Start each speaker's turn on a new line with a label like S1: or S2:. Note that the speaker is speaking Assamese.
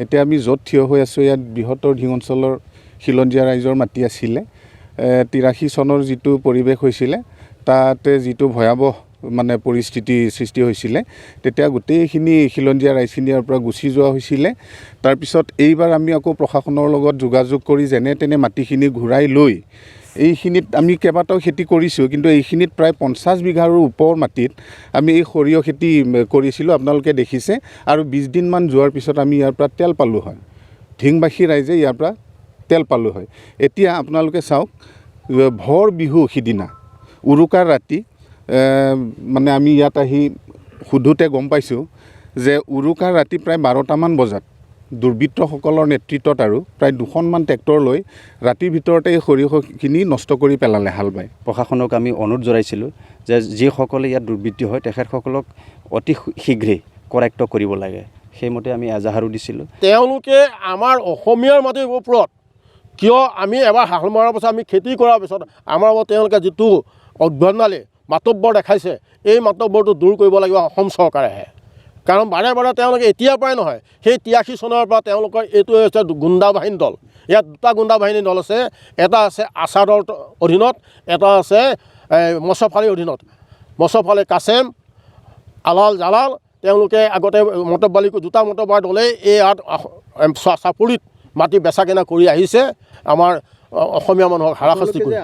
S1: এতিয়া আমি য'ত থিয় হৈ আছোঁ ইয়াত বৃহত্তৰ ঢিং অঞ্চলৰ খিলঞ্জীয়া ৰাইজৰ মাটি আছিলে। 83 চনৰ যিটো পৰিৱেশ হৈছিলে তাতে যিটো ভয়াৱহ মানে পৰিস্থিতি সৃষ্টি হৈছিলে, তেতিয়া গোটেইখিনি খিলঞ্জীয়া ৰাইজখিনি ইয়াৰ পৰা গুচি যোৱা হৈছিলে। তাৰপিছত এইবাৰ আমি আকৌ প্ৰশাসনৰ লগত যোগাযোগ কৰি যেনে তেনে মাটিখিনি ঘূৰাই লৈ এইখিনিত আমি কেইবাটাও খেতি কৰিছোঁ, কিন্তু এইখিনিত প্ৰায় 50 বিঘাৰো ওপৰ মাটিত আমি এই সৰিয়হ খেতি কৰিছিলোঁ, আপোনালোকে দেখিছে। আৰু 20 দিনমান যোৱাৰ পিছত আমি ইয়াৰ পৰা তেল পালোঁ হয়, ঢিংবাসী ৰাইজে ইয়াৰ পৰা তেল পালোঁ হয়। এতিয়া আপোনালোকে চাওক, ভৰ বিহু সিদিনা উৰুকাৰ ৰাতি মানে আমি ইয়াত আহি সোধোতে গম পাইছোঁ যে উৰুকাৰ ৰাতি প্ৰায় 12টামান বজাত দুৰ্বৃত্তসকলৰ নেতৃত্বত আৰু প্ৰায় 2খনমান ট্ৰেক্টৰ লৈ ৰাতিৰ ভিতৰতে এই সৰিয়হখিনি নষ্ট কৰি পেলালে হাল বাই।
S2: প্ৰশাসনক আমি অনুৰোধ জনাইছিলোঁ যে যিসকলে ইয়াত দুৰ্বৃত্তি হয় তেখেতসকলক অতি শীঘ্ৰেই কৰায়ত্ব কৰিব লাগে, সেইমতে আমি এজাহাৰো দিছিলোঁ।
S3: তেওঁলোকে আমাৰ অসমীয়াৰ মাটিৰ ওপৰত কিয় আমি এবাৰ হাল মৰাৰ পাছত আমি খেতি কৰাৰ পিছত আমাৰ ওপৰত তেওঁলোকে যিটো অভ্যন্দালি মাতব্বৰ দেখাইছে, এই মাতব্বৰটো দূৰ কৰিব লাগিব অসম চৰকাৰেহে। কাৰণ বাৰে বাৰে তেওঁলোকে এতিয়াৰ পৰাই নহয়, সেই 83 চনৰ পৰা তেওঁলোকৰ এইটো হৈছে গুণ্ডা বাহিনী দল। ইয়াত 2টা গুণ্ডা বাহিনী দল আছে, এটা আছে আছাদৰ অধীনত, এটা আছে মছৰফ আলীৰ অধীনত। মছৰফ আলী কাছেম, আলাল জালাল, তেওঁলোকে আগতে মতব্বালি 2টা মতব্বাৰ দলে এই ইয়াত চাপৰিত মাটি বেচা কিনা কৰি আহিছে, আমাৰ অসমীয়া মানুহক হাৰাশাস্তি কৰি।